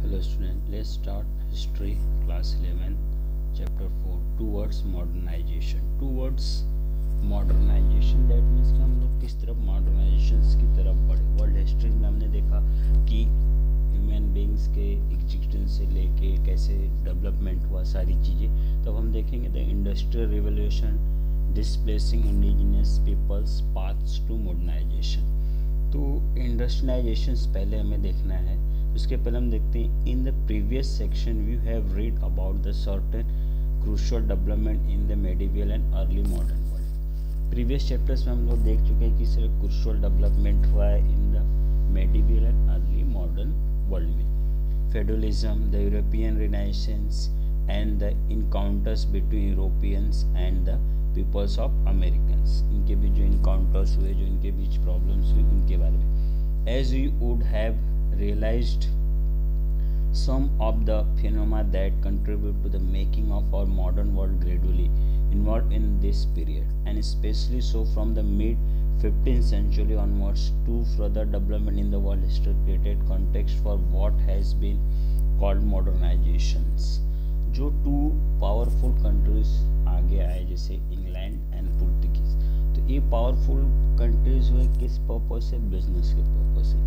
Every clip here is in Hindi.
Hello student, let's start history class 11 chapter 4 towards modernization. Towards modernization that means कि हम लोग किस तरफ मॉडर्नाइजेशन की तरफ बढ़े. वर्ल्ड हिस्ट्री में हमने देखा कि ह्यूमन बींग्स के एग्जिस्टेंस से लेके कैसे डेवलपमेंट हुआ सारी चीज़ें. तो हम देखेंगे the industrial revolution displacing indigenous peoples paths to modernisation. तो इंडस्ट्रियलाइजेशन पहले हमें देखना है. उसके पहले हम देखते हैं in the previous section we have read about the certain crucial development in the medieval and early modern world. Previous chapters में हम लोग देख चुके हैं कि सिर्फ क्रूशियल डेवलपमेंट हुआ है in the medieval and early modern world में. Federalism, the European renaissance and the encounters between Europeans and the peoples of Americans. इनके बीच जो इनकाउंटर्स हुए, जो इनके बीच प्रॉब्लम्स हुई, उनके बारे में. As you would have realized some of the phenomena that contribute to the making of our modern world gradually involved in this period, and especially so from the mid 15th century onwards. To further development in the world history created context for what has been called modernizations. जो टू पावरफुल कंट्रीज आगे आए जैसे इंग्लैंड एंड पुर्तगीज. तो ये पावरफुल कंट्रीज हुए किस पर्पज से? बिजनेस के पर्पज से.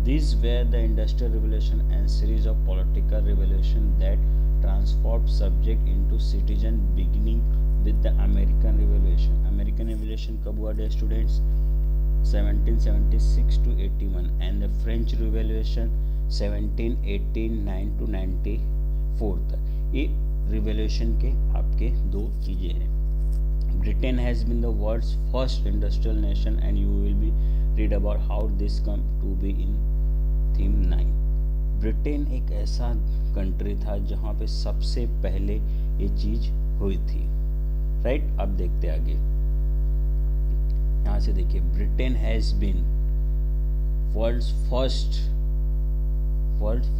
These were the Industrial Revolution and series of political revolution that transformed subject into citizen, beginning with the American Revolution. American Revolution कब हुआ dear students? 1776 to 81 and the French Revolution 1789 to 94 तक. ये रिवोल्यूशन के आपके दो चीज़ें हैं. Britain has been the world's first industrial nation and you will be read about how this come to be in theme 9. Britain एक ऐसा कंट्री था जहाँ पे सबसे पहले ये चीज़ हुई थी. राइट, अब देखते आगे. यहाँ से देखिए, Britain has been world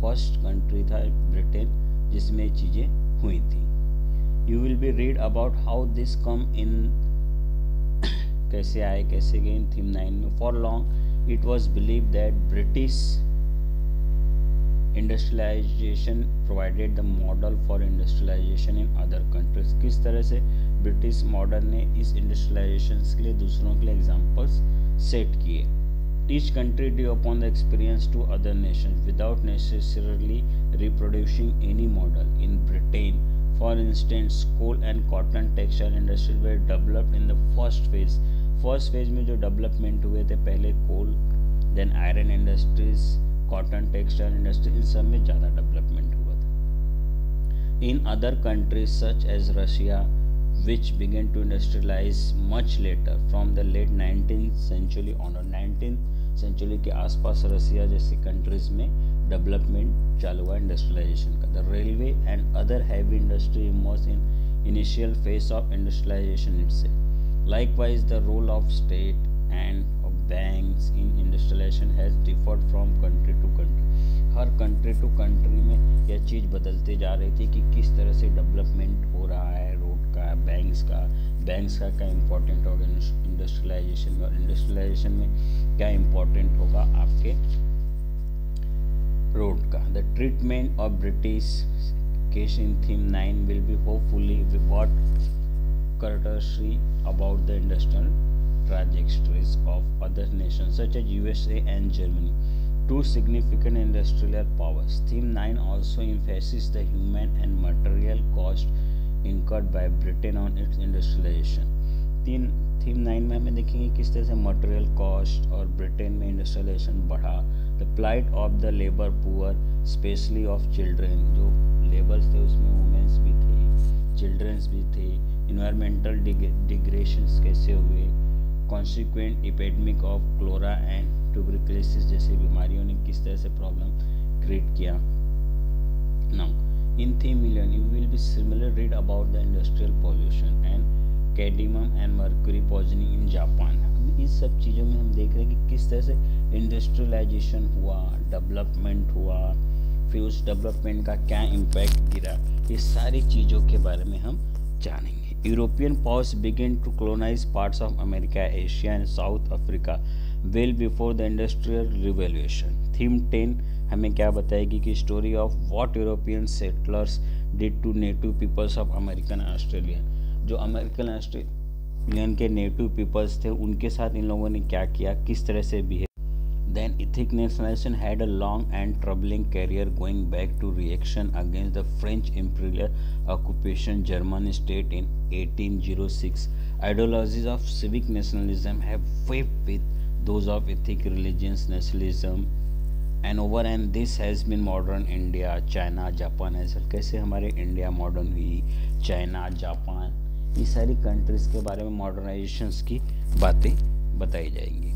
first country था ब्रिटेन जिसमें चीज़ें हुई थी. You will be read about how this come in, कैसे आए कैसे गए इन थीम 9 में. For long it was believe that British industrialisation provided the model for industrialisation in other countries. किस तरह से ब्रिटिश मॉडल ने इस इंडस्ट्रियलाइजेशन के लिए दूसरों के लिए एग्जाम्पल्स सेट किए. Each country due upon the experience to other nation without necessarily reproducing any model. In Britain for instance coal and cotton textile industry were developed in the first phase में जो डेवलपमेंट हुए थे पहले coal, then iron industries, cotton textile industry, इन सब में ज़्यादा डेवलपमेंट हुआ था. In other countries such as Russia which began to industrialize much later from the late 19th century onward. 19th century के आसपास रसिया जैसी कंट्रीज में डेवलपमेंट चालू हुआ इंडस्ट्रियलाइजेशन का. The railway and other heavy industry emerge in initial phase of industrialisation itself. Likewise the role of state and of banks in industrialisation has differed from country to country. हर कंट्री टू कंट्री में यह चीज़ बदलती जा रही थी कि किस तरह से डेवलपमेंट हो रहा है रोड का, बैंक्स का क्या इम्पोर्टेंट होगा इंडस्ट्रियलाइजेशन में, और इंडस्ट्रियलाइजेशन में क्या इम्पोर्टेंट होगा आपके रोड का. The treatment of British case in theme 9 will be hopefully what courtesy about the industrial trajectories of other nations such as USA and Germany, two significant industrial powers. Theme 9 also emphasizes the human and material cost incurred by Britain on its industrialization. Theme 9 में हमें देखेंगे किस तरह से मटेरियल कॉस्ट और ब्रिटेन में इंडस्ट्रियलाइजेशन बढ़ा. The plight of the labour poor specially of children. जो लेबर्स थे उसमें वुमेन्स भी थे, चिल्ड्रंस भी थे. इन्वायरमेंटल डिग्रेशंस कैसे हुए, consequent epidemic of cholera and tuberculosis जैसी बीमारियों ने किस तरह से प्रॉब्लम क्रिएट किया. Now in theme 11 you will be similar read about the industrial pollution and cadmium and mercury poisoning in Japan. अब इस सब चीज़ों में हम देख रहे हैं कि किस तरह से इंडस्ट्रियलाइजेशन हुआ, डेवलपमेंट हुआ, फिर उस डेवलपमेंट का क्या इम्पैक्ट गिरा. ये सारी चीज़ों के बारे में हम जानेंगे. European powers began to colonize parts of America, Asia and South Africa well before the Industrial Revolution. Theme 10 हमें क्या बताएगी कि story of what European settlers did to native peoples of American Australia. जो अमेरिकन ऑस्ट्रेलियन के नेटिव पीपल्स थे उनके साथ इन लोगों ने क्या किया, किस तरह से behave. Then ethnic nationalism had a long and troubling career going back to reaction against the French imperial occupation German state in 1806. Ideologies of civic nationalism have wept with those of ethnic religions nationalism and this has been modern India, China, Japan as well। कैसे हमारे इंडिया मॉडर्न हुई, चाइना, जापान, ये सारी कंट्रीज के बारे में मॉडर्नाइजेशंस की बातें बताई जाएंगी।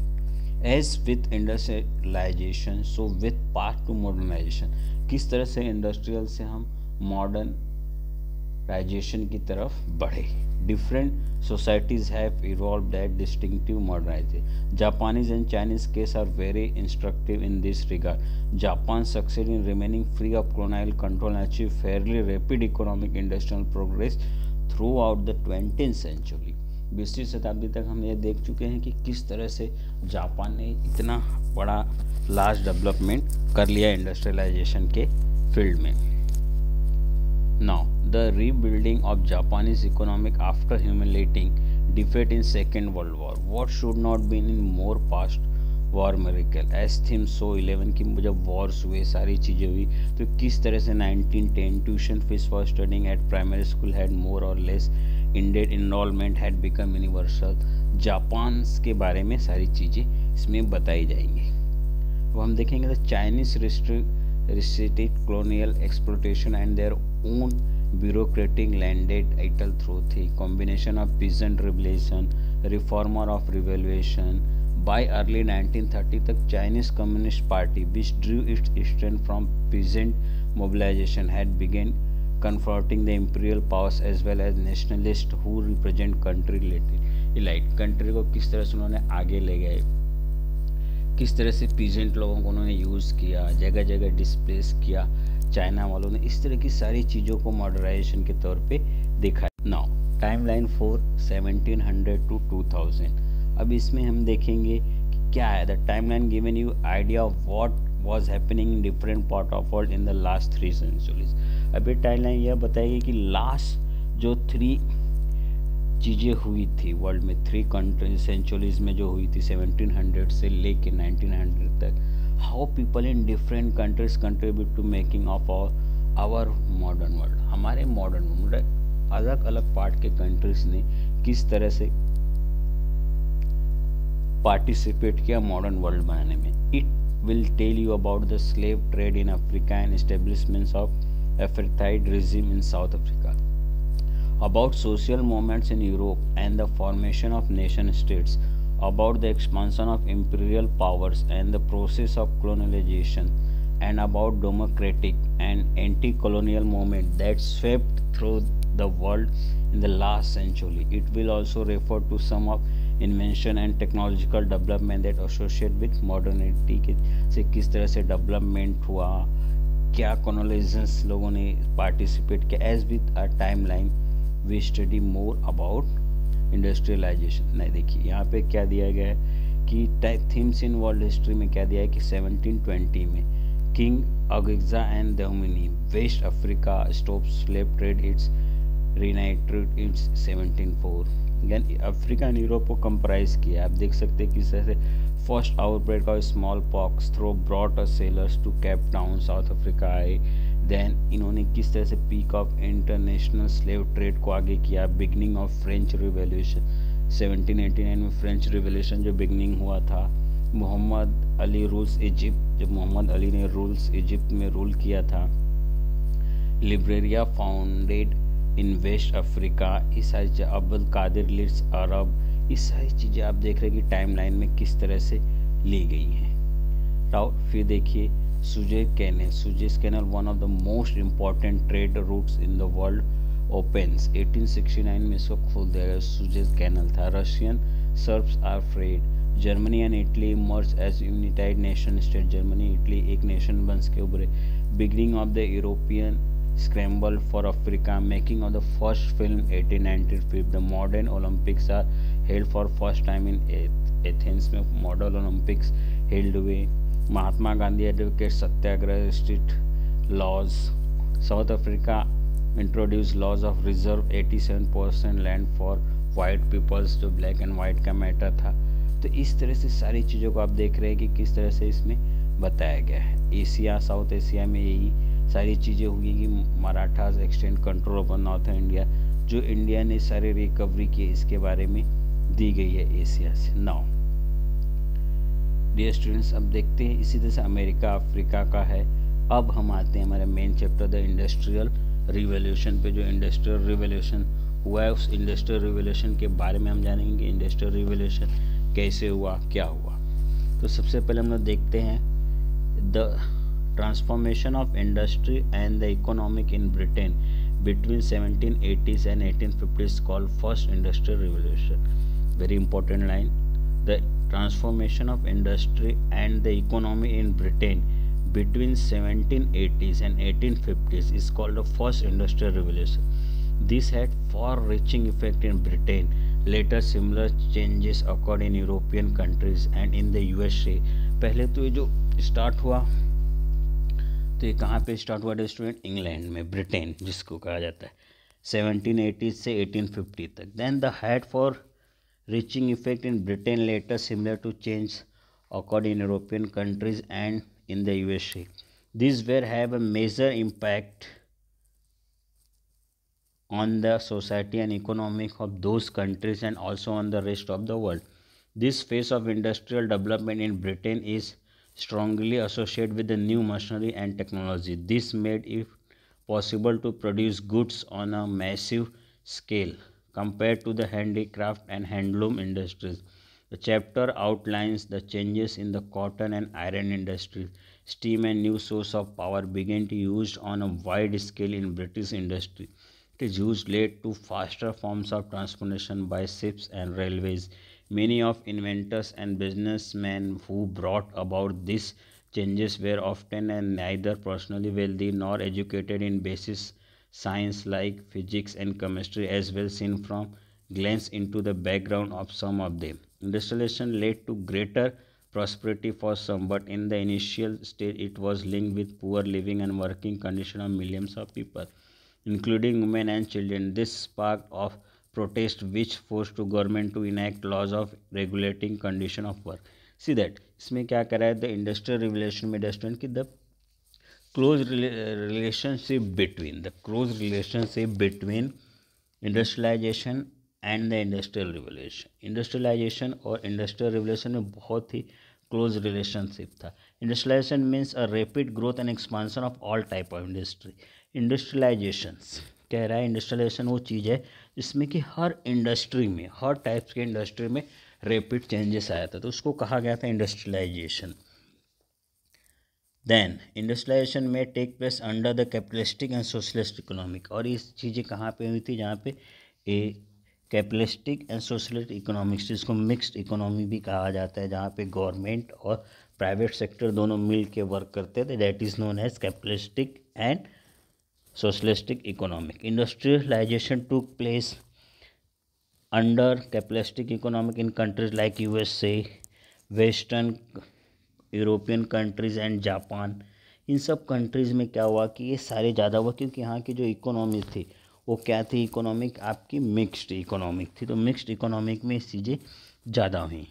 As with industrialization, so with path to modernization, किस तरह से इंडस्ट्रियल से हम मॉडर्नाइजेशन की तरफ बढ़े। Different societies have evolve that distinctive modernisation. Japanese and Chinese case are very instructive in this regard. Japan succeed in remaining free of colonial control and achieve fairly rapid economic industrial progress throughout the 20th century। 20वीं शताब्दी तक हम ये देख चुके हैं कि किस तरह से जापान ने इतना बड़ा लार्ज डेवलपमेंट कर लिया इंडस्ट्रियलाइजेशन के फील्ड में। Now the rebuilding of Japanese economic after humiliating defeat in second world war, what should not been in more past war miracle as theme so 11 की जब वॉर्स हुए, सारी चीज़ें हुई, तो किस तरह से 1910 tuition fees for studying at primary school had more or less indeed enrolment had become universal. Japan के बारे में सारी चीज़ें इसमें बताई जाएंगी। अब हम देखेंगे the Chinese restricted colonial exploitation and their own bureaucratic landed title through the combination of peasant rebellion, reformer of revolution। By early 1930 तक Chinese Communist Party, which drew its strength from peasant mobilization, had begun confronting the imperial powers as well as nationalists who represent country elite। Country को किस तरह से उन्होंने आगे ले गए, किस तरह से पीजेंट लोगों को उन्होंने यूज़ किया, जगह जगह डिस्प्लेस किया चाइना वालों ने, इस तरह की सारी चीज़ों को मॉडर्नाइजेशन के तौर पे देखा। Now timeline for 1700 to 2000। अब इसमें हम देखेंगे कि क्या है the timeline given you idea of what was happening in different part of world in the last 3 centuries. अब ये टाइमलाइन यह बताएगी कि लास्ट जो 3 चीज़ें हुई थी वर्ल्ड में, 3 कंट्री सेंचुरीज में जो हुई थी 1700 से लेके 1900 तक, how people in different countries contribute to making of our modern world. हमारे मॉडर्न वर्ल्ड अलग अलग पार्ट के कंट्रीज ने किस तरह से पार्टिसिपेट किया मॉडर्न वर्ल्ड बनाने में। It will tell you about the slave trade in Africa and establishments of apartheid regime in South Africa, about social movements in Europe and the formation of nation states, about the expansion of imperial powers and the process of colonialization, and about democratic and anti-colonial movement that swept through the world in the last century. It will also refer to some of invention and technological development that associate with modernity के से किस तरह से डेवलपमेंट हुआ, क्या colonizations लोगों ने पार्टिसिपेट किया। As with a timeline we study more about industrialisation. नहीं देखिए यहाँ पे क्या दिया गया है कि थीम्स इन वर्ल्ड हिस्ट्री में क्या दिया है कि 1720 में king Agaja and Dahomey west Africa stop slave trade, its reunited its 1704। यानी अफ्रीका एंड यूरोप को कंप्राइज किया। आप देख सकते हैं किस तरह से first outbreak of smallpox through brought a sailors to Cape Town South Africa आए। देन इन्होंने किस तरह से peak of international slave trade को आगे किया। बिगनिंग ऑफ फ्रेंच रिवॉल्यूशन 1789 में फ्रेंच रिवॉल्यूशन जो बिगनिंग हुआ था। मोहम्मद अली रूल्स इजिप्ट, जब मोहम्मद अली ने इजिप्ट में रूल किया था। लिब्रेरिया फाउंडेड इन वेस्ट अफ्रीका, ये सारी चीज़ें। अब्दुल कादिर लीड्स अरब, ये सारी चीज़ें आप देख रहे हैं कि टाइमलाइन में किस तरह से ली गई हैं। फिर देखिए Suez canal one of the most important trade routes in the world opens. 1869 में इसको खोल दिया गया, सुएज कैनल था। Russian serfs are freed, Germany and Italy merge as united nation state, Germany Italy एक नेशन बन के उभरे। Beginning of the European scramble for Africa, making of the first film 1895। The modern Olympics are held for first time in Athens में मॉडल ओलंपिक्स हेल्ड हुए। Mahatma Gandhi advocate satyagraha street laws. South Africa introduce laws of reserve 87% land for white peoples, जो ब्लैक एंड वाइट का मैटर था। तो इस तरह से सारी चीज़ों को आप देख रहे हैं कि किस तरह से इसमें बताया गया है। एशिया, साउथ एशिया में यही सारी चीज़ें हुई कि Marathas extend control over north India, जो इंडिया ने सारी रिकवरी की इसके बारे में दी गई है एशिया से। नाउ डियर स्टूडेंट्स, अब देखते हैं इसी तरह से अमेरिका अफ्रीका का है। अब हम आते हैं हमारे main chapter the industrial revolution पे। जो इंडस्ट्रियल रिवॉल्यूशन हुआ है उस इंडस्ट्रियल रिवॉल्यूशन के बारे में हम जानेंगे। इंडस्ट्रियल रिवॉल्यूशन कैसे हुआ, क्या हुआ। तो सबसे पहले हम लोग देखते हैं the transformation of industry and the economic in Britain between 1780s and 1850s called first industrial revolution. Very important line. The transformation of industry and the economy in Britain between 1780s and 1850s is called the first industrial revolution. This had far-reaching effect in Britain. Later similar changes occurred in European countries and in the USA. पहले तो ये जो स्टार्ट हुआ तो ये कहाँ पे स्टार्ट हुआ स्टूडेंट? इंग्लैंड में, ब्रिटेन जिसको कहा जाता है, 1780 से 1850 तक। Then the had far reaching effect in Britain, later similar to change occurred in European countries and in the USA. These were have a major impact on the society and economy of those countries and also on the rest of the world. This phase of industrial development in Britain is strongly associated with the new machinery and technology. This made it possible to produce goods on a massive scale compared to the handicraft and handloom industries. The chapter outlines the changes in the cotton and iron industries. Steam and new source of power began to be used on a wide scale in British industry. Its use led to faster forms of transportation by ships and railways. Many of inventors and businessmen who brought about these changes were often neither personally wealthy nor educated in basic science like physics and chemistry, as well seen from glance into the background of some of them. Industrialization led to greater prosperity for some, but in the initial stage it was linked with poor living and working conditions of millions of people, including women and children. This sparked of protest which forced to government to enact laws of regulating condition of work. See that इसमें क्या करा है द इंडस्ट्रियल रिवोल्यूशन में स्टूडेंट की the close relationship between industrialisation and the industrial revolution. Industrialisation और इंडस्ट्रियल रिवोल्यूशन में बहुत ही क्लोज रिलेशनशिप था। Industrialisation means a rapid growth and expansion of all type of industry. Industrialisations कह रहा है इंडस्ट्रियलाइजेशन वो चीज़ है जिसमें कि हर इंडस्ट्री में, हर टाइप्स के इंडस्ट्री में रैपिड चेंजेस आया था, तो उसको कहा गया था इंडस्ट्रियलाइजेशन। देन इंडस्ट्रियलाइजेशन में take place under the capitalistic and socialist economic. और ये चीज़ें कहाँ पे हुई थी? जहाँ पे a capitalistic and socialist economics, जिसको मिक्स्ड इकोनॉमी भी कहा जाता है, जहाँ पे गवर्नमेंट और प्राइवेट सेक्टर दोनों मिल के वर्क करते थे, that is known as capitalistic and socialistic economic. Industrialization took place under capitalistic economic in countries like USA, Western European countries and Japan. इन सब कंट्रीज़ में क्या हुआ कि ये सारे ज़्यादा हुआ क्योंकि यहाँ की जो इकोनॉमी थी वो क्या थी? इकोनॉमिक आपकी मिक्स्ड इकोनॉमिक थी, तो मिक्स्ड इकोनॉमिक में चीज़ें ज़्यादा हुई।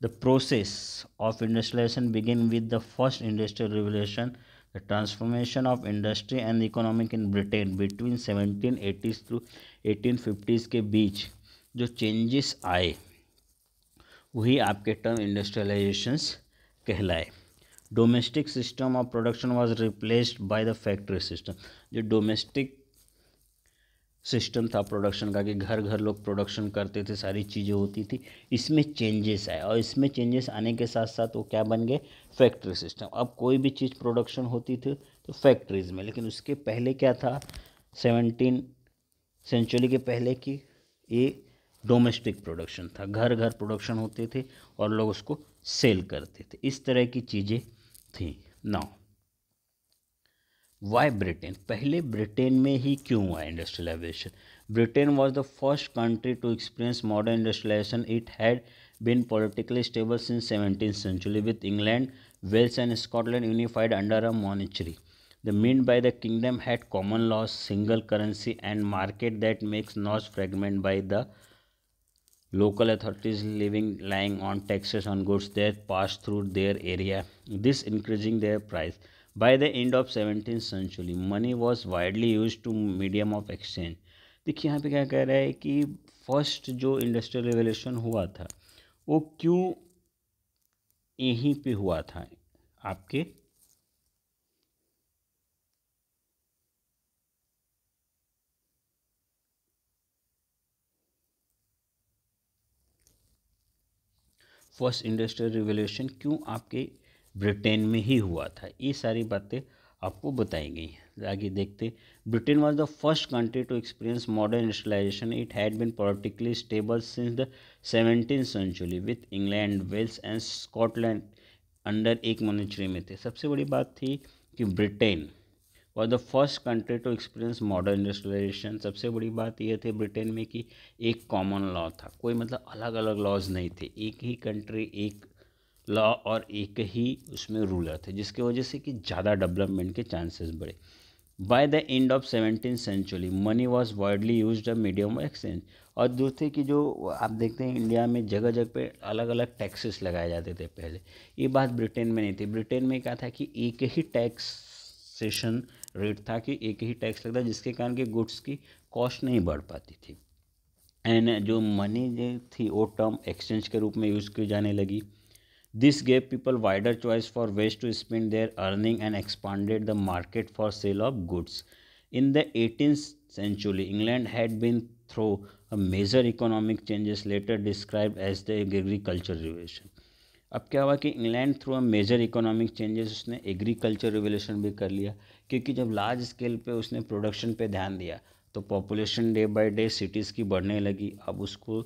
The process of industrialization began with the first industrial revolution. The transformation of industry and economic in Britain between 1780s to 1850s के बीच जो चेंजेस आए वही आपके टर्म इंडस्ट्रियलाइजेशंस कहलाए। Domestic system of production was replaced by the factory system. जो डोमेस्टिक सिस्टम था प्रोडक्शन का कि घर घर लोग प्रोडक्शन करते थे, सारी चीज़ें होती थी, इसमें चेंजेस आए और इसमें चेंजेस आने के साथ साथ वो क्या बन गए? Factory system. अब कोई भी चीज़ प्रोडक्शन होती थी तो फैक्ट्रीज़ में, लेकिन उसके पहले क्या था? 17 सेंचुरी के पहले की ये डोमेस्टिक प्रोडक्शन था, घर घर प्रोडक्शन होते थे और लोग उसको सेल करते थे, इस तरह की चीज़ें थी। Now why Britain? पहले ब्रिटेन में ही क्यों हुआ industrialisation? Britain was the first country to experience modern industrialisation. It had been politically stable since 17th century, with England Wales and Scotland unified under a monarchy. The mint by the kingdom had common laws, single currency, and market that makes not fragmented by the local authorities living lying on taxes on goods that pass through their area, this increasing their price. By the end of 17th century, money was widely used to medium of exchange. देखिए यहाँ पे क्या कह रहा है कि फर्स्ट जो इंडस्ट्रियल रेवोल्यूशन हुआ था वो क्यों यहीं पे हुआ था आपके फर्स्ट इंडस्ट्रियल रिवोल्यूशन क्यों आपके ब्रिटेन में ही हुआ था, ये सारी बातें आपको बताई गई हैं। आगे देखते, Britain was the first country to experience modern industrialisation. It had been politically stable since the 17th century with England, Wales and Scotland under एक मोनेटरी में थे। सबसे बड़ी बात थी कि Britain was the first country to experience modern industrialisation. सबसे बड़ी बात यह थी ब्रिटेन में कि एक कॉमन लॉ था, कोई मतलब अलग अलग लॉज नहीं थे, एक ही कंट्री एक लॉ और एक ही उसमें रूलर थे, जिसकी वजह से कि ज़्यादा डेवलपमेंट के चांसेस बढ़े। By the end of 17th century money was widely use a medium of exchange. और दूसरे कि जो आप देखते हैं इंडिया में जगह जगह पे अलग अलग टैक्सेस लगाए जाते थे पहले, ये बात ब्रिटेन में नहीं थी। ब्रिटेन में क्या था कि एक ही टैक्सेशन रेट था, कि एक ही टैक्स लगता, जिसके कारण कि गुड्स की कॉस्ट नहीं बढ़ पाती थी। एंड जो मनी जो थी वो टर्म एक्सचेंज के रूप में यूज़ की जाने लगी। This gave people wider choice for ways to spend their earning and expanded the market for sale of goods. In the 18th century, England had been through a major economic changes later described as the agricultural revolution. अब क्या हुआ कि England through a major economic changes उसने एग्रीकल्चर रिवोल्यूशन भी कर लिया, क्योंकि जब लार्ज स्केल पे उसने प्रोडक्शन पे ध्यान दिया तो population day by day cities की बढ़ने लगी। अब उसको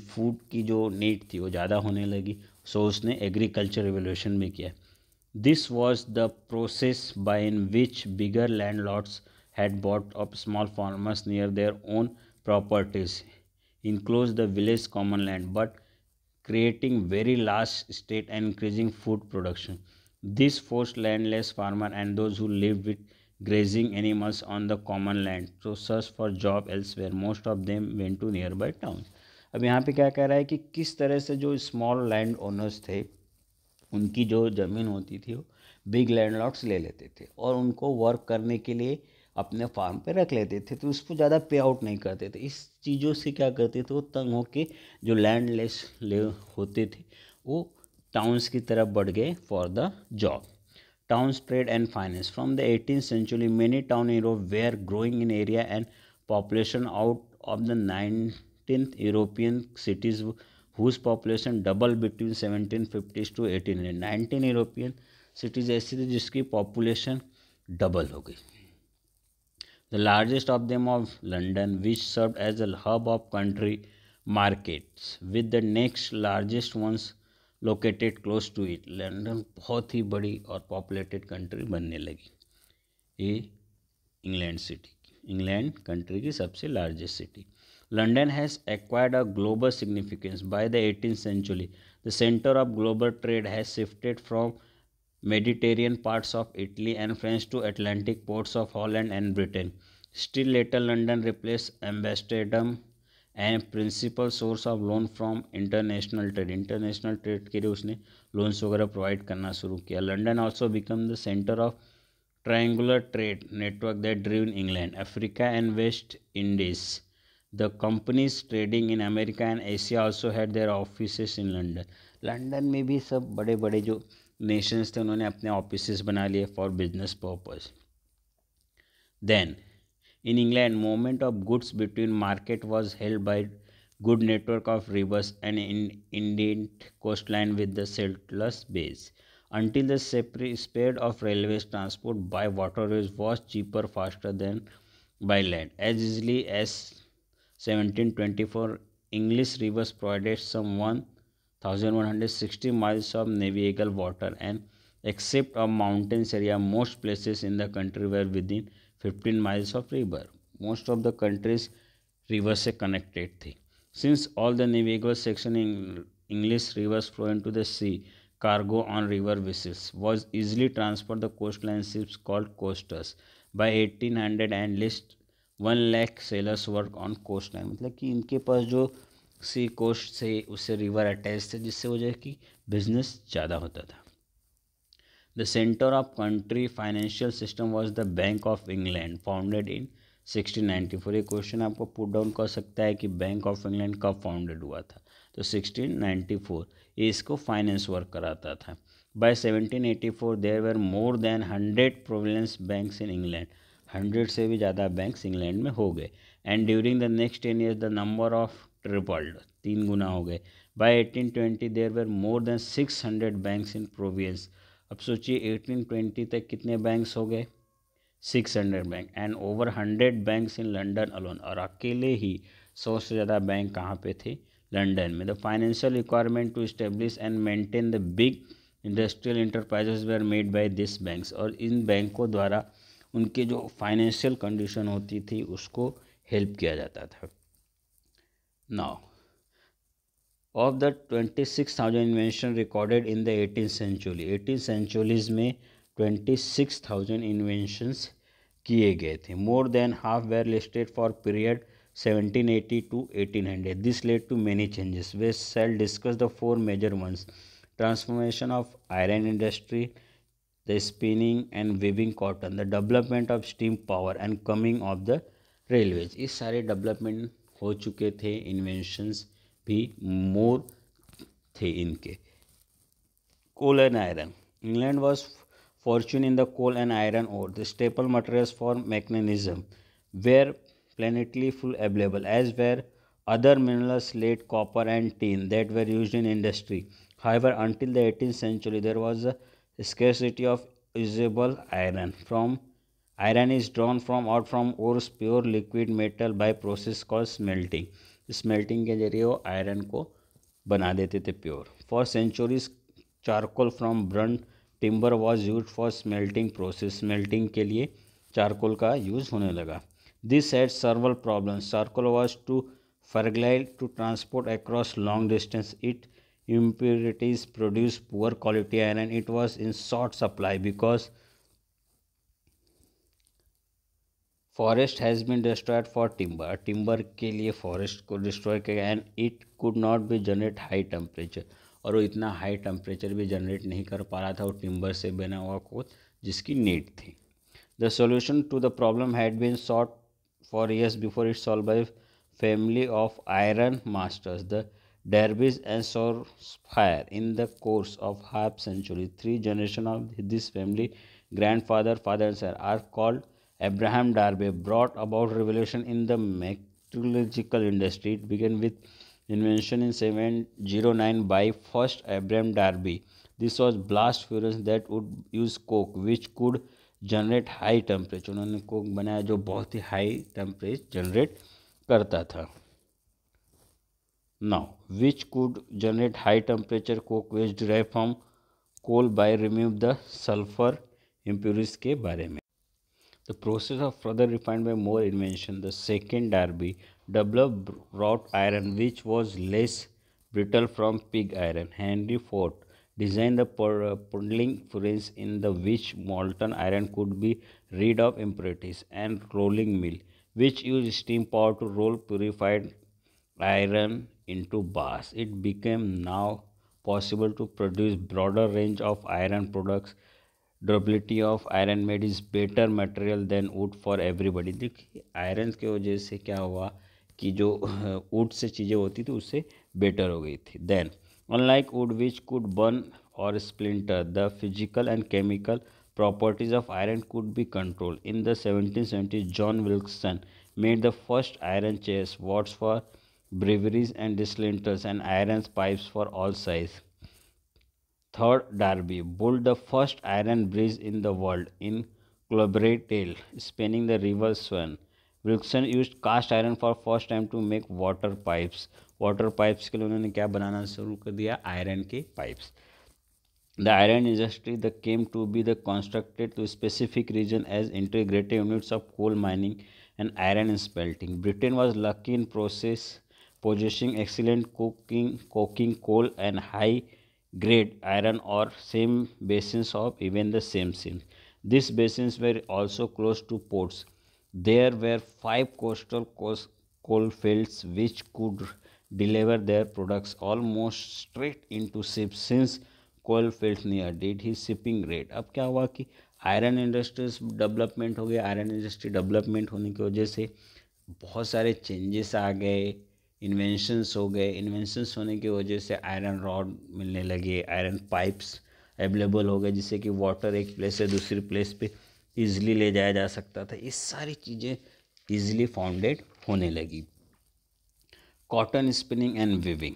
फूड की जो नीड थी वो ज़्यादा होने लगी, सो उसने एग्रीकल्चर रिवोल्यूशन भी किया। This was the process by in which bigger landlords had bought up small farmers near their own properties, enclose the village common land, but creating very large estate and increasing food production. This forced landless farmer and those who lived with grazing animals on the common land to search for job elsewhere. Most of them went to nearby towns. अब यहाँ पे क्या कह रहा है कि किस तरह से जो स्मॉल लैंड ओनर्स थे उनकी जो ज़मीन होती थी वो बिग लैंडलॉर्ड्स ले लेते थे और उनको वर्क करने के लिए अपने फार्म पे रख लेते थे, तो उसको ज़्यादा पे आउट नहीं करते थे। इस चीज़ों से क्या करते थे वो तंग होके जो लैंड लेस ले होते थे वो टाउन्स की तरफ बढ़ गए for the job. Towns trade and finance from the 18th century many town in Europe were growing in area and population out of the 19th European cities whose population doubled between 1750s to 1800। 19 European cities ऐसी थी जिसकी पॉपुलेशन डबल हो गई। The largest of them of London, which served as a hub of country markets, with the next largest ones located close to it। London बहुत ही बड़ी और पॉपुलेटेड कंट्री बनने लगी। ये इंग्लैंड सिटी, इंग्लैंड कंट्री की सबसे largest city. London has acquired a global significance by the 18th century. The center of global trade has shifted from Mediterranean parts of Italy and France to Atlantic ports of Holland and Britain. Still later, London replaced Amsterdam and principal source of loan from international trade। International trade के लिए उसने लोन्स वगैरह प्रोवाइड करना शुरू किया। London also became the center of triangular trade network that drew in England, Africa and West Indies। The companies trading in America and Asia also had their offices in London। London में भी सब बड़े बड़े जो नेशंस थे उन्होंने अपने ऑफिसेस बना लिए for business purpose. Then in England, movement of goods between market was held by good network of rivers and indent coastline with the settlers base. Until the spread of railways, transport by waterways was cheaper, faster than by land. As easily as 1724, English rivers provided some 1,160 miles of navigable water, and except a mountainous area, most places in the country were within 15 miles of river। most of the countries river से connected थे। Since all the navigable section in English rivers flow into the sea, cargo on river vessels was easily transported the coastline ships called coasters. By 1800 at least 1 lakh sailors work on coastline. मतलब कि इनके पास जो सी कोस्ट से उससे रिवर अटैच थे जिससे वजह कि बिजनेस ज़्यादा होता था. The center of country financial system was the Bank of England, founded in 1694. ये क्वेश्चन आपको पुट डाउन कर सकता है कि बैंक ऑफ इंग्लैंड कब फाउंडेड हुआ था. तो 1694 ये इसको फाइनेंस वर्क कराता था. By 1784 there were more than 100 providence banks in England. 100 से भी ज़्यादा बैंक्स इंग्लैंड में हो गए. And during the next 10 years the number of tripled, 3 गुना हो गए. By 1820 there were more than 600 banks in provinces. अब सोचिए 1820 तक कितने बैंक्स हो गए, 600 bank. And over 100 banks in London alone, और अकेले ही 100 से ज़्यादा बैंक कहाँ पे थे, लंदन में. The financial requirement to establish and maintain the big industrial enterprises were made by this banks. और इन बैंकों द्वारा उनके जो फाइनेंशियल कंडीशन होती थी उसको हेल्प किया जाता था. Now of the 26,000 invention recorded in the 18th century, 18th centuries में 26,000 inventions किए गए थे. More than half were listed for period 1780 to 1800. This led to many changes. We shall discuss the 4 major ones: transformation of iron industry, the spinning and weaving cotton, the development of steam power and coming of the railways. इस सारे डेवलपमेंट हो चुके थे. इन्वेंशंस भी मोर थे इनके. Coal and iron. England was fortune in the coal and iron ore. The staple materials for mechanism were plentifully available, as were other minerals, lead, copper and tin that were used in industry. However, until the 18th century there was a scarcity of usable iron. Iron is drawn out from ore's pure liquid metal by process called smelting. Smelting के जरिए वो आयरन को बना देते थे pure. For centuries charcoal from burnt timber was use for smelting process. Smelting के लिए चारकोल का यूज़ होने लगा. This had several problems. Charcoal was too fragile to transport across long distance. It impurities produce poor quality iron. It was in short supply because forest has been destroyed for timber. Timber के लिए फॉरेस्ट को डिस्ट्रॉय किया. And it could not be generate high temperature, और वो इतना हाई टेम्परेचर भी जनरेट नहीं कर पा रहा था वो टिम्बर से बना हुआ कोल जिसकी नीड थी. The solution to the problem had been sought for years before it solve by family of iron masters, the Darby's and Sorfire. In the course of half century, 3 generations of this family, grandfather, father and son, are called Abraham Darby, brought about revolution in the metallurgical industry. It began with invention in 709 by first Abraham Darby. This was blast furnace that would use coke, which could generate high temperature. उन्होंने कोक बनाया जो बहुत ही हाई टेम्परेचर जनरेट करता था. Now, which could generate high temperature coke which derived from coal by remove the sulfur impurities के बारे में. The process of further refined by more invention. The second Darby developed wrought iron which was less brittle from pig iron. Henry Ford designed the puddling furnace in the which molten iron could be rid of impurities, and rolling mill which used steam power to roll purified iron into bars. It became now possible to produce broader range of iron products. Durability of iron made is better material than wood for everybody. देखिए आयरन के वजह से क्या हुआ कि जो वुड से चीज़ें होती थी उससे बेटर हो गई थी. Then unlike wood which could burn or splinter, the physical and chemical properties of iron could be controlled. In the 1770s, John Wilkinson made the first iron chest, wards for breweries and distillers, and iron pipes for all sizes. Third Darby built the first iron bridge in the world in Clobertale, spanning the river Swan. Wilson used cast iron for first time to make water pipes. Water pipes के लिए उन्होंने क्या बनाना शुरू कर दिया, आयरन के pipes. The iron industry that came to be the constructed to specific region as integrated units of coal mining and iron smelting. Britain was lucky in possessing excellent coking coal and high grade iron ore same basins of even the same seams. These basins were also close to ports. There were five coal fields which could deliver their products almost straight into ships since coal fields near did his shipping rate. अब क्या हुआ कि आयरन इंडस्ट्रीज डेवलपमेंट हो गया. आयरन इंडस्ट्री डेवलपमेंट होने की वजह से बहुत सारे चेंजेस आ गए, इन्वेंशंस हो गए. इन्वेंशंस होने की वजह से आयरन रॉड मिलने लगे, आयरन पाइप्स अवेलेबल हो गए जिससे कि वाटर एक प्लेस से दूसरी प्लेस पे इजीली ले जाया जा सकता था. ये सारी चीज़ें इजीली फाउंडेड होने लगी. Cotton spinning and weaving.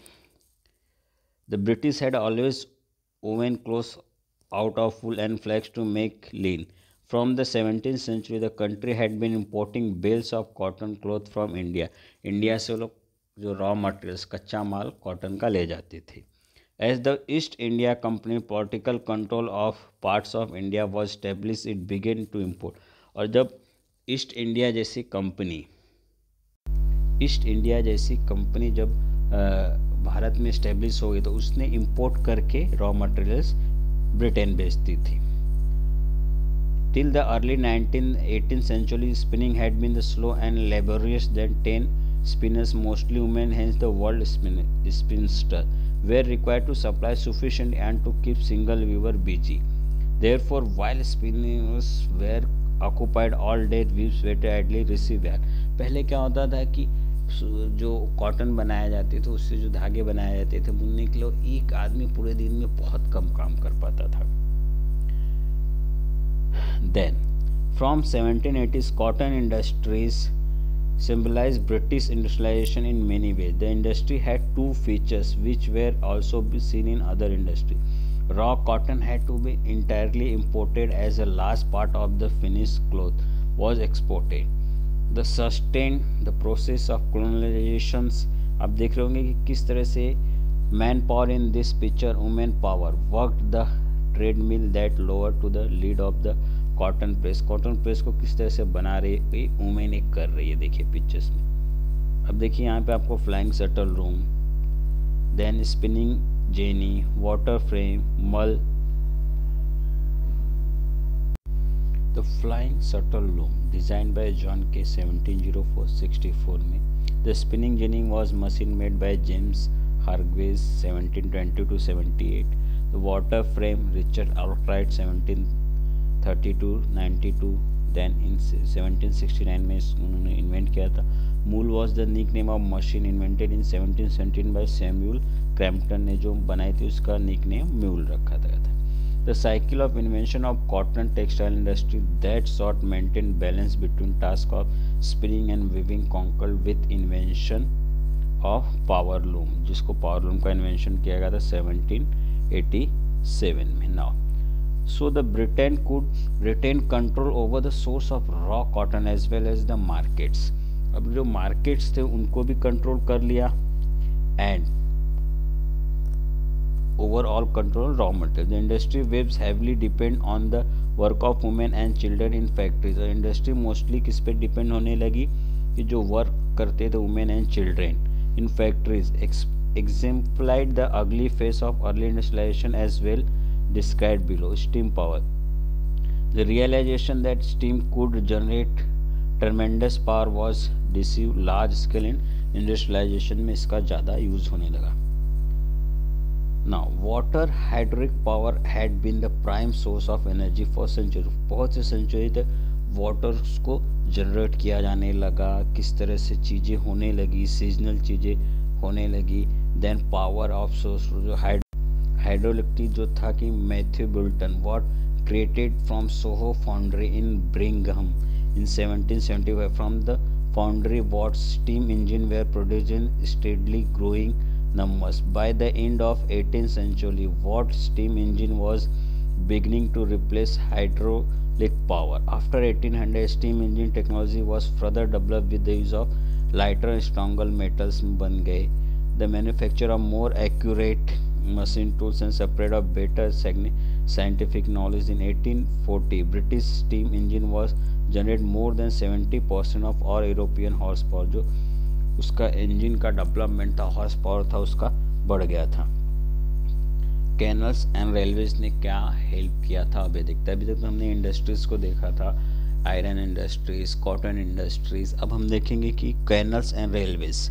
The British had always woven clothes out of wool and flax to make linen. From the 17th century, the country had been importing bales of cotton cloth from India. India से लोग जो रॉ मटेरियल्स कच्चा माल कॉटन का ले जाते थे. As the East India Company political control of parts of India was established, it began to import. और जब ईस्ट इंडिया जैसी कंपनी जब भारत में इस्टेब्लिश हो गई तो उसने इंपोर्ट करके रॉ मटेरियल्स ब्रिटेन बेचती थी. Till the early 18th century, spinning had been the slow and laborious than 10 spinners, mostly women, hence the word spinster, were required to supply sufficient yarn to keep single weaver busy. Therefore, while spinners were occupied all day, weavers waited idly receive yarn. पहले क्या होता था कि जो कॉटन बनाया जाते थे उससे जो धागे बनाए जाते थे बुनने के लिए एक आदमी पूरे दिन में बहुत कम काम कर पाता था. Then from 1780s, cotton industries symbolized British industrialization in many ways. The industry had two features which were also seen in other industries. Raw cotton had to be entirely imported as a large part of the finished cloth was exported. The sustained the process of colonizations. आप देख रहे होंगे कि किस तरह से man power in this picture women power worked the treadmill that lower to the lead of the cotton press. Cotton press को किस तरह से बना रही है वुमेन एक कर रही है, देखिए पिक्चर्स में. अब देखिए यहाँ पे आपको flying shuttle loom, then spinning jenny, water frame, mule. The Flying Shuttle Loom, designed by John K. 1704-64 में. The spinning jenny was machine made by James Hargreaves 1722-78. The water frame Richard Arkwright 1732-92. Then in 1769 में उन्होंने इन्वेंट किया था. Mule was the nickname of machine invented in 1717 by Samuel Crampton ने जो बनाई थी उसका nickname Mule रखा था. The cycle of invention of cotton textile industry that sought maintain balance between task of spinning and weaving concurred with invention of power loom, जिसको power loom का invention किया गया था 1787 में. Now, so the Britain could retain control over the source of raw cotton as well as the markets. अब जो markets थे उनको भी control कर लिया and overall control raw material. The industry waves heavily depend on the work of women and children in factories. और industry mostly किस पे depend होने लगी कि जो work करते थे women and children in factories exemplified the ugly face of early industrialization as well described below. Steam power. The realization that steam could generate tremendous power was deceived. Large scale in industrialization में इसका ज़्यादा use होने लगा. Now, water hydraulic power had been the prime source of energy for centuries. बहुत से सेंचुरी तक वाटर को जनरेट किया जाने लगा. किस तरह से चीज़ें होने लगी, सीजनल चीज़ें होने लगी. देन पावर ऑफ सोर्स जो हाइड्रोइलेक्ट्रिक जो था कि Matthew Boulton Watt created from Soho foundry in Birmingham in 1775. From the foundry, Watt's steam engine were producing steadily growing numbers. By the end of 18th century, Watt's steam engine was beginning to replace hydraulic power. After 1800, steam engine technology was further developed with the use of lighter and stronger metals बन गए. The manufacture of more accurate machine tools and spread of better scientific knowledge. In 1840, British steam engine was generate more than 70% of all European horse power. जो उसका इंजन का डेवलपमेंट था, हॉर्स पावर था, उसका बढ़ गया था. कैनल्स एंड रेलवेज ने क्या हेल्प किया था अभी देखते हैं। अभी तक हमने इंडस्ट्रीज को देखा था, आयरन इंडस्ट्रीज, कॉटन इंडस्ट्रीज। अब हम देखेंगे कि canals and railways.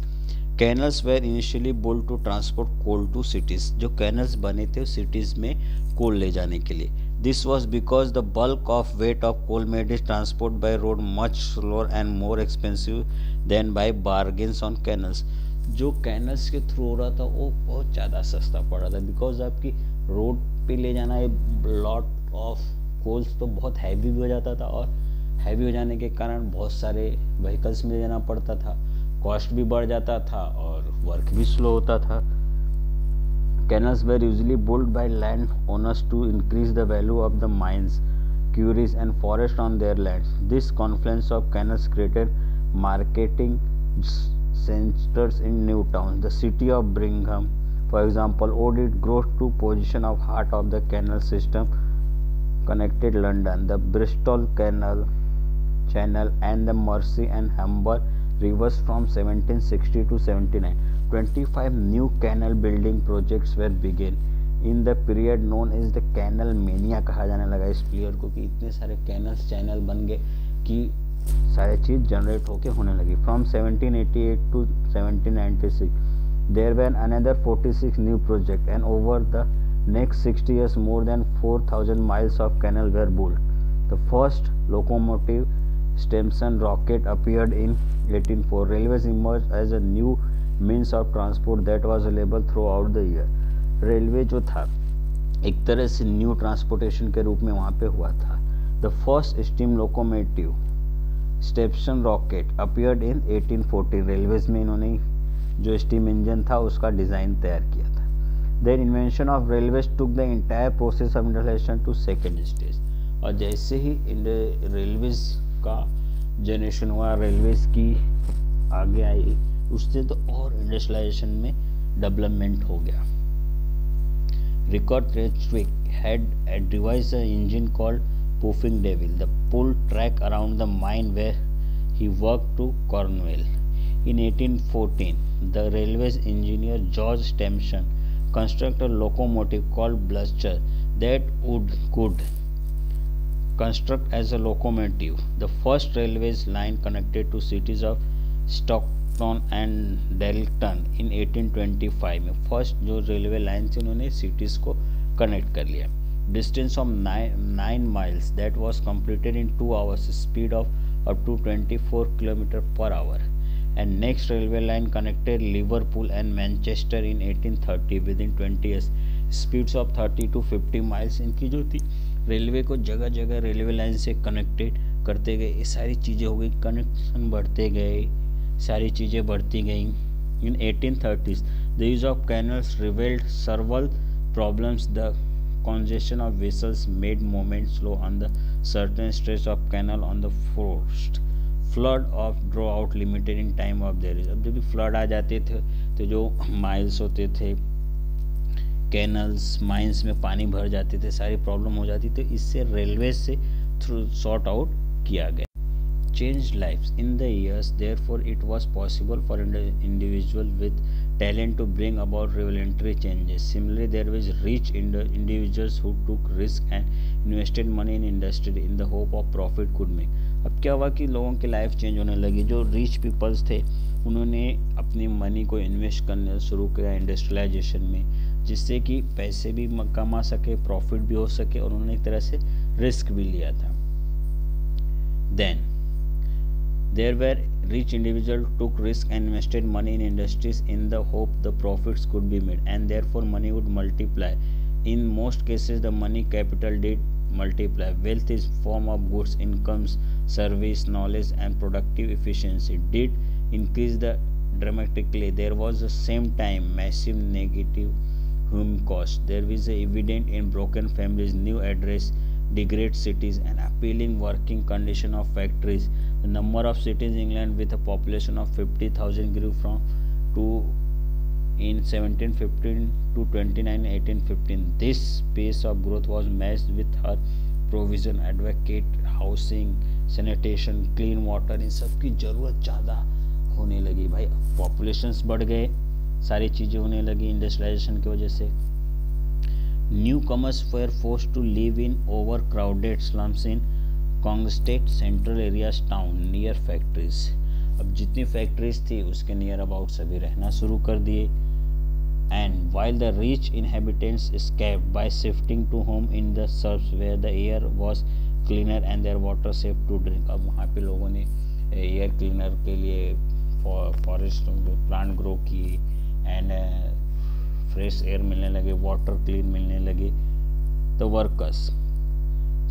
Canals were initially built to transport coal to cities. जो कैनल्स बने थे सिटीज में कोल ले जाने के लिए। This was because the bulk of weight of coal made is transport by road much slower and more expensive than by barges on canals. जो कैनल्स के थ्रू हो रहा था वो बहुत ज़्यादा सस्ता पड़ रहा था, बिकॉज आपकी रोड पे ले जाना है लॉट ऑफ कोल्स तो बहुत हैवी भी हो जाता था, और हैवी हो जाने के कारण बहुत सारे व्हीकल्स में ले जाना पड़ता था, कॉस्ट भी बढ़ जाता था और वर्क भी स्लो होता था। Canals were usually built by landowners to increase the value of the mines, quarries and forest on their lands. This confluence of canals created marketing centers in new towns. The city of Birmingham, for example, owed its growth to position of heart of the canal system connected London, the Bristol Channel and the Mersey and Humber rivers from 1760 to 79. 25 new canal building projects were begun in the period known as the Canal Mania। कहा जाने लगा इस पीरियड को कि इतने सारे कैनल्स चैनल बन गए कि सारी चीज़ जनरेट होके होने लगी। From 1788 to 1796 there were another 46 new project and over the next 60 years more than 4000 miles of canal were built. The first locomotive Stephenson's rocket appeared in 1804। Railways emerge as a new means of transport that was available throughout the year. Railway जो था एक तरह से न्यू ट्रांसपोर्टेशन के रूप में वहाँ पे हुआ था। The first steam locomotive Stephenson's rocket appeared in 1814। Railways में इन्होंने जो स्टीम इंजन था उसका डिज़ाइन तैयार किया था। Then invention of railways took the entire process of industrialisation to second stage. और जैसे ही रेलवेज का जनरेशन हुआ, रेलवेज की आगे आई, उससे तो और इंडस्ट्रियलाइजेशन में डेवलपमेंट हो गया। Record Craigstrike had devised an engine called Puffing Devil, the pull track around the mine where he worked to Cornwall. In 1814, the railway's engineer George Stephenson constructed a locomotive called Blucher that could construct as a locomotive. The first railways line connected to cities of Stockton and Dalton in 1825 में फर्स्ट जो रेलवे लाइन थी उन्होंने सिटीज़ को कनेक्ट कर लिया। Distance of 9 miles that was completed in 2 hours, speed of up to 24 km/h. And next railway line connected Liverpool and Manchester in 1830 within 20 years, speeds of 30 to 50 miles। इनकी जो थी रेलवे को जगह जगह रेलवे लाइन से कनेक्टेड करते गए, ये सारी चीज़ें हो गई, कनेक्शन बढ़ते गए, सारी चीज़ें बढ़ती गई। In 1830s, the use of canals revealed several problems. The congestion of vessels made movement slow on the certain stretch of canal on the coast. Flood of drought limited in time of there is। अब जब भी फ्लड आ जाते थे तो जो माइल्स होते थे, कैनल्स, माइंस में पानी भर जाते थे, सारी प्रॉब्लम हो जाती, तो इससे रेलवे से थ्रू सॉर्ट आउट किया गया। Changed lives in the years, therefore it was possible for individual with talent to bring about revolutionary changes. Similarly, there was rich individuals who took risk and invested money in industry in the hope of profit could make। अब क्या हुआ कि लोगों की लाइफ चेंज होने लगी। जो रिच पीपल्स थे उन्होंने अपनी मनी को इन्वेस्ट करना शुरू किया इंडस्ट्रियलाइजेशन में, जिससे कि पैसे भी कमा सके, प्रॉफिट भी हो सके, और उन्होंने एक तरह से रिस्क भी लिया था। Then there were rich individuals took risk and invested money in industries in the hope the profits could be made, and therefore money would multiply. In most cases the money capital did multiply. Wealth is form of goods, incomes, service, knowledge and productive efficiency did increase dramatically. There was the same time massive negative human cost. There is evident in broken families, new address, degraded cities and appealing working condition of factories. The number of cities in England with a population of 50,000 grew from 2 in 1715 to 29 in 1815. This pace of growth was matched with her provision, advocate, housing, sanitation, clean water। इन सब की ज़रूरत ज़्यादा होने लगी भाई, पॉपुलेशंस बढ़ गए, सारी चीज़ें होने लगी इंडस्ट्रियलाइजेशन की वजह से। Newcomers were forced to live in overcrowded slums in congested central areas town near factories. अब जितनी फैक्ट्रीज थी उसके नियर अबाउट सभी रहना शुरू कर दिए. And while the rich inhabitants escaped by shifting to home in the suburbs where the air was cleaner and their water safe to drink. अब वहाँ पे लोगों ने एयर क्लीनर के लिए फॉरेस्ट प्लांट ग्रो किए एंड फ्रेश एयर मिलने लगे, वाटर क्लीन मिलने लगे. The workers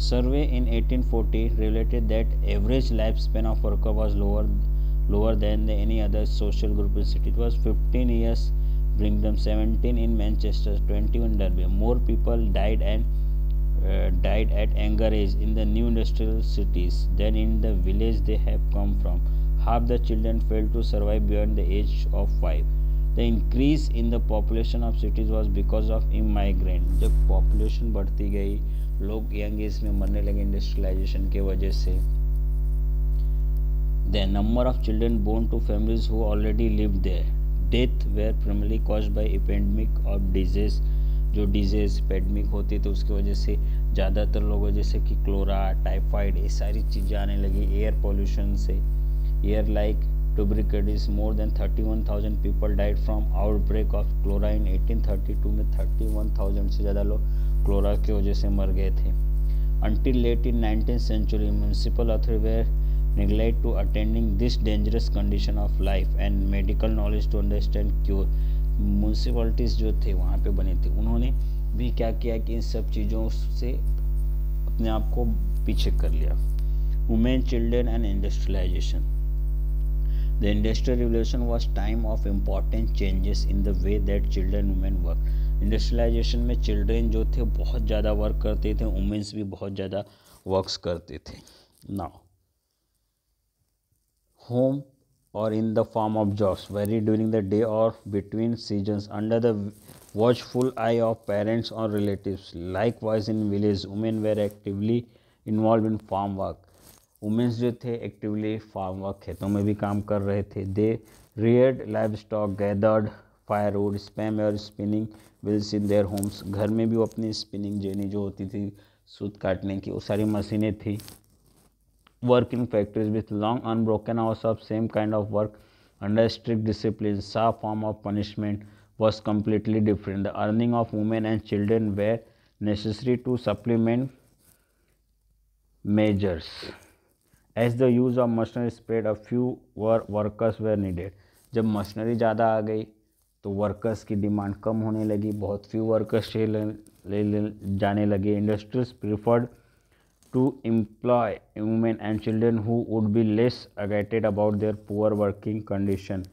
survey in 1840 related that average lifespan of worker was lower than any other social group in city. It was 15 years Brigham, 17 in Manchester, 21 in Derby. More people died at younger age in the new industrial cities than in the village they have come from. Half the children failed to survive beyond the age of 5. The increase in the population of cities was because of immigrant. जब population बढ़ती गई, लोग young age में मरने लगे इंडस्ट्रियलाइजेशन के वजह से. The number of children born to families who already lived there. Death were primarily caused by epidemic of disease. जो डिजीज एपिडेमिक होती तो उसकी वजह से ज़्यादातर लोगों जैसे कि क्लोरा, टाइफाइड, ये सारी चीज़ें आने लगी एयर पोल्यूशन से. Air like tuberculosis, more than 31,000 people died from outbreak of cholera in 1832 में 31,000 से ज़्यादा लोग क्लोरा की वजह से मर गए थे. Until late in 19th century, municipal authorities were neglected to attending this dangerous condition of life and medical knowledge to understand cure. Municipalities जो थे वहाँ पे बने थे, उन्होंने भी क्या किया कि इन सब चीज़ों से अपने आप को पीछे कर लिया. Women, children and industrialisation. The Industrial Revolution was time of important changes in the way that children and women work. Industrialisation में चिल्ड्रेन जो थे बहुत ज़्यादा वर्क करते थे, वुमेन्स भी बहुत ज़्यादा वर्क्स करते थे. Now home or in the form of jobs vary during the day or between seasons under the watchful eye of parents or relatives. Likewise in village, women were actively involved in farm work. Women's जो थे एक्टिवली फार्म वर्क, खेतों में भी काम कर रहे थे. They reared livestock, gathered firewood, spun और spinning wheels in their homes. घर में भी वो अपनी स्पिनिंग जेनी जो होती थी सूत काटने की, वो सारी मशीनें थी. Work in factories with long unbroken hours of same kind of work under strict discipline. Sharp form of punishment was completely different. The earning of women and children were necessary to supplement measures. As the use of machinery spread, a few workers were needed. जब मशीनरी ज़्यादा आ गई तो वर्कर्स की डिमांड कम होने लगी, बहुत फ्यू वर्कर्स जाने लगे. Industries preferred to employ women and children who would be less agitated about their poor working condition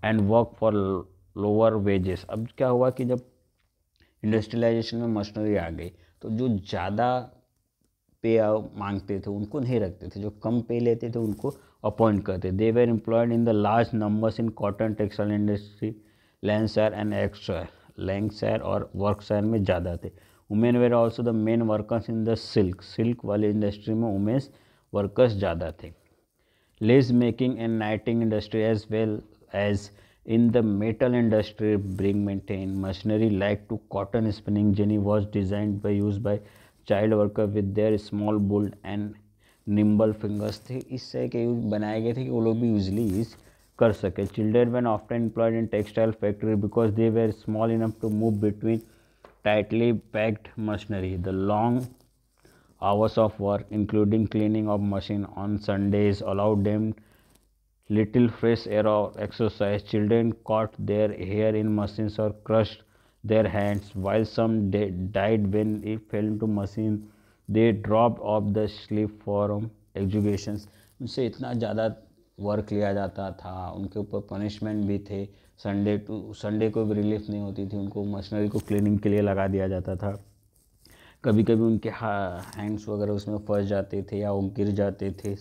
and work for lower wages. अब क्या हुआ कि जब इंडस्ट्रियलाइजेशन में मशीनरी आ गई तो जो ज़्यादा पे मांगते थे उनको नहीं रखते थे, जो कम पे लेते थे उनको अपॉइंट करते. They were employed in the large numbers in cotton textile industry, Lancashire and Yorkshire. Lancashire और वर्कशायर में ज़्यादा थे. Women were also the main workers in the silk वाली इंडस्ट्री में वुमेन्स वर्कर्स ज़्यादा थे. Lace making and knitting industry as well as in the metal industry bring maintain machinery like to cotton spinning jenny was designed by used by child worker with their small bold and nimble fingers. थे इससे के यूज बनाए गए थे कि वो लोग भी यूजली यूज कर सके. Children were often employed in textile factory because they were small enough to move between tightly packed machinery. The long hours of work including cleaning of machine on Sundays allowed them little fresh air or exercise. Children caught their hair in machines or crushed their hands, while some died when it fell into machine. They dropped off the sleep from executions. उनसे इतना ज़्यादा वर्क लिया जाता था, उनके ऊपर पनिशमेंट भी थे. संडे को भी रिलीफ नहीं होती थी, उनको मशीनरी को क्लीनिंग के लिए लगा दिया जाता था. कभी कभी उनके हैंड्स वगैरह उसमें फंस जाते थे या वो गिर जाते थे.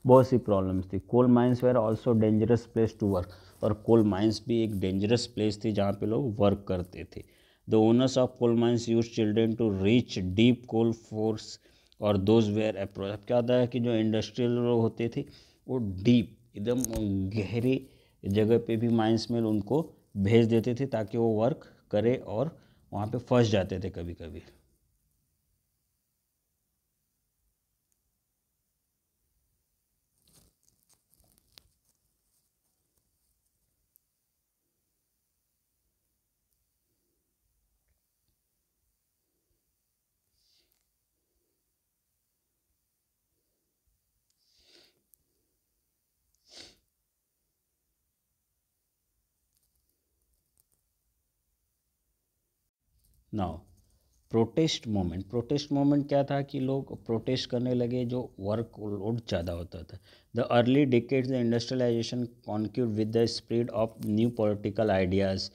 बहुत सी प्रॉब्लम्स थी. Coal mines were also dangerous place to work. और कोल माइंस भी एक डेंजरस प्लेस थी जहाँ पे लोग वर्क करते थे. The owners of coal mines use children to reach deep coal faces और दोज वेयर अप्रोच. अब क्या होता है कि जो इंडस्ट्रियल लोग होते थे वो डीप एकदम गहरी जगह पे भी माइंस में उनको भेज देते थे ताकि वो वर्क करे और वहाँ पे फंस जाते थे कभी कभी। नाउ प्रोटेस्ट मोमेंट क्या था कि लोग प्रोटेस्ट करने लगे, जो वर्क लोड ज़्यादा होता था। The early decades the industrialisation coincided with the spread of new political ideas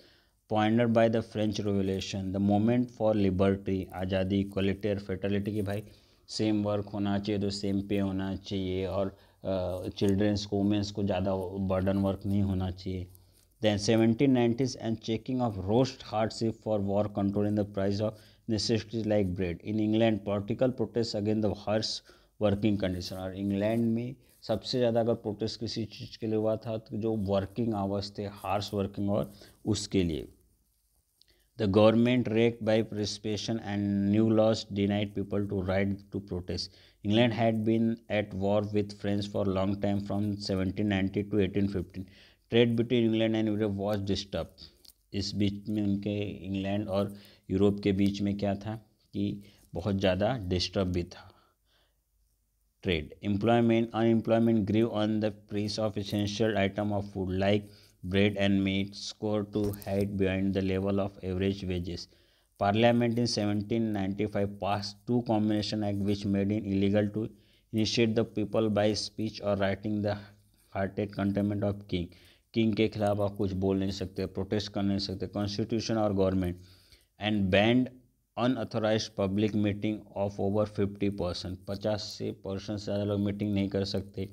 pointed by the French revolution, the moment for liberty, आज़ादी, इक्वलिटी और फेटर्निटी की भाई सेम वर्क होना चाहिए तो सेम पे होना चाहिए, और चिल्ड्रेंस को, वुमेंस को ज़्यादा बर्डन वर्क नहीं होना चाहिए। Then 1790s and checking of roast hardship for war controlling the price of necessities like bread. In England, political protests against the harsh working condition. और इंग्लैंड में सबसे ज़्यादा अगर प्रोटेस्ट किसी चीज़ के लिए हुआ था तो जो वर्किंग आवर्स थे, हार्श वर्किंग, और उसके लिए the government raked by participation and new laws denied people to right to protest. England had been at war with France for a long time from 1790 to 1815. Trade between England and Europe was disturbed. इस बीच में उनके इंग्लैंड और यूरोप के बीच में क्या था कि बहुत ज़्यादा डिस्टर्ब भी था trade. Unemployment grew on the price of essential item of food like bread and meat scored to hide behind the level of average wages. Parliament in 1795 passed two Combination Act which made it illegal to initiate the people by speech or writing the hearted contempt of king. King के खिलाफ आप कुछ बोल नहीं सकते, प्रोटेस्ट कर नहीं सकते, कॉन्स्टिट्यूशन और government, and banned unauthorised public meeting of over 50%, 50% से ज़्यादा लोग मीटिंग नहीं कर सकते।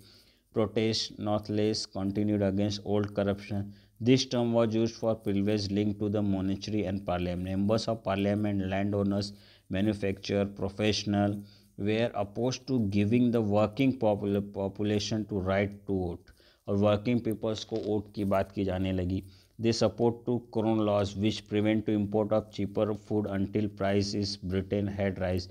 Protest nonetheless continued against old corruption. This term was use for privilege link to the monetary and parliament. Members of parliament, land owners, manufacture professional were oppose to giving the working population to right to vote, और वर्किंग पीपल्स को वोट की बात की जाने लगी। They support to crown laws which prevent to import of cheaper food until price is Britain had rise.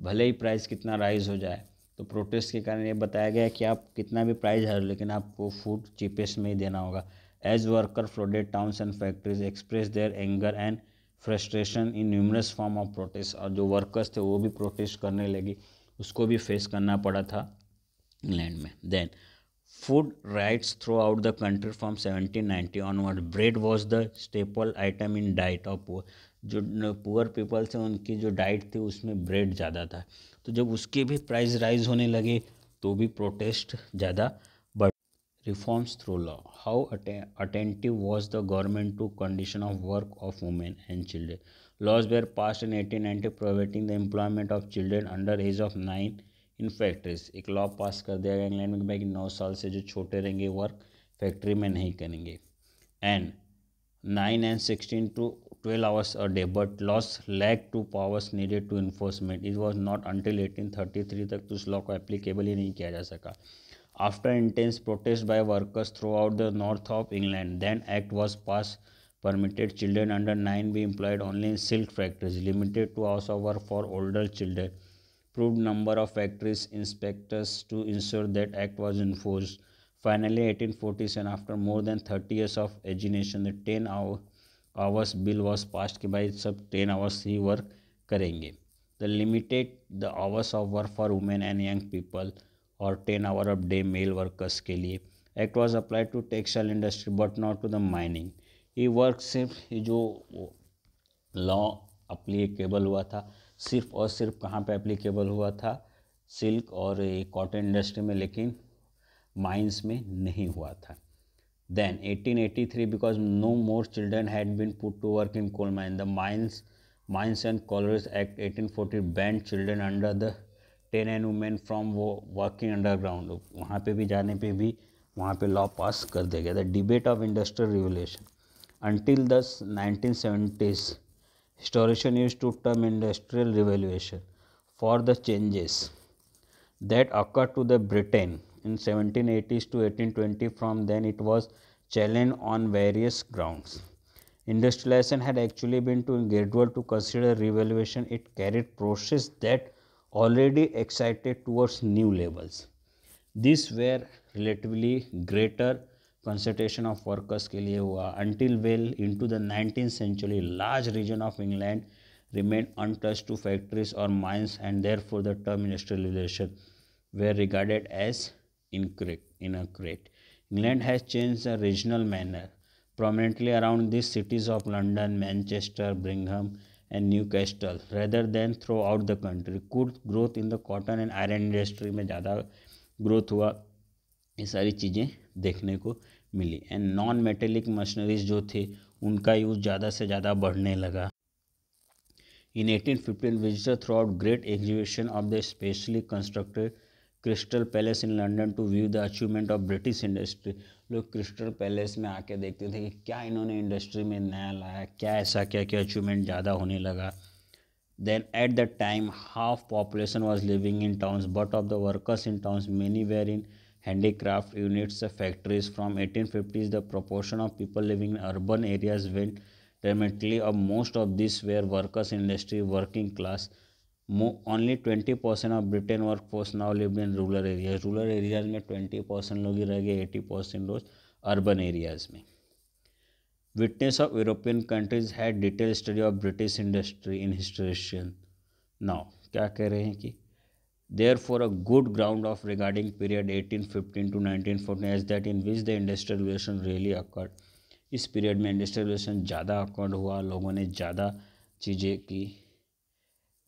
भले ही प्राइस कितना राइज हो जाए, तो प्रोटेस्ट के कारण ये बताया गया कि आप कितना भी प्राइस है लेकिन आपको फूड चीपेस्ट में ही देना होगा। As worker flooded towns and factories express their anger and frustration in numerous form of protest, और जो वर्कर्स थे वो भी प्रोटेस्ट करने लगे, उसको भी फेस करना पड़ा था इंग्लैंड में। Then food riots throughout the country from 1790 onward. Bread was the staple item in diet of poor. जो पुअर पीपल थे उनकी जो डाइट थी उसमें ब्रेड ज़्यादा था, तो जब उसके भी प्राइस राइज होने लगे तो भी प्रोटेस्ट ज़्यादा बढ़। Reforms through law. How attentive was the government to condition of work of women and children. Laws were passed in 1890 providing the employment of children under age of 9 in factories. एक लॉ पास कर दिया गया इंग्लैंड में कि भाई 9 साल से जो छोटे रहेंगे वर्क फैक्ट्री में नहीं करेंगे। And 9 and 16 to 12 hours a day, but laws lacked to powers needed to enforcement. It was not until 1833 तक तो उस लॉ को एप्लीकेबल ही नहीं किया जा सका। After intense protest by workers throughout the north of England, then act was passed permitted children under 9 be employed only in silk factories, limited to hours of work for older children, proved number of factories inspectors to ensure that act was enforced. Finally, 1847, after more than 30 years of agitation, the 10 hours bill was passed कि भाई सब 10 hours ही वर्क करेंगे। The limited the hours of work for women and young people, और 10 hour of day male workers के लिए। Act was applied to textile industry but not to the mining. ये वर्क सिर्फ ये जो लॉ अप्लीकेबल हुआ था सिर्फ और सिर्फ कहाँ पे एप्लीकेबल हुआ था, सिल्क और कॉटन इंडस्ट्री में, लेकिन माइंस में नहीं हुआ था। Then 1883 because no more children had been put to work in coal mine, the mines and colliers act 1840 banned children under the 10 and women from वो वर्किंग अंडरग्राउंड। वहाँ पे भी जाने पे भी वहाँ पे लॉ पास कर दिया गया। The debate of industrial revolution until the 1970s, historians used to term industrial revolution for the changes that occurred to the Britain in 1780s to 1820. From then it was challenged on various grounds. Industrialization had actually been too gradual to consider revaluation. It carried process that already excited towards new levels. These were relatively greater concentration of workers के लिए हुआ. Until well into the 19th century, large region of England remained untouched to factories or mines, and therefore the term industrialization were regarded as inaccurate. England has changed the regional manner prominently around these cities of London, Manchester, Birmingham, and Newcastle rather than throughout the country. Good growth in the cotton and iron industry में ज़्यादा ग्रोथ हुआ. ये सारी चीज़ें देखने को मिली. एंड नॉन मेटेलिक मशीनरीज जो थे उनका यूज़ ज़्यादा से ज़्यादा बढ़ने लगा. In 1815, visitors throughout great exhibition of the specially constructed Crystal Palace in London to view the achievement of British industry. लोग क्रिस्टल पैलेस में आके देखते थे कि क्या इन्होंने इंडस्ट्री में नया लाया, क्या ऐसा क्या क्या अचीवमेंट ज़्यादा होने लगा. Then at the time half population was living in towns, but of the workers in towns many were in handicraft units, factories. From 1850s, the proportion of people living in urban areas went dramatically up. Most of these were workers in industry, working class. Only 20% of Britain workforce now lived in rural areas. Rural areas में 20% लोग ही रह गए, 80% लोग urban areas में. Witness of European countries had detailed study of British industry in historian. Now क्या कह रहे हैं कि therefore a good ground of regarding period 1815 to 1914 as that in which the industrial revolution really occurred. इस पीरियड में इंडस्ट्रियल रिवोल्यूशन ज़्यादा अकॉर्ड हुआ, लोगों ने ज़्यादा चीज़ें की.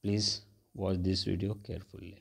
Please watch this video carefully.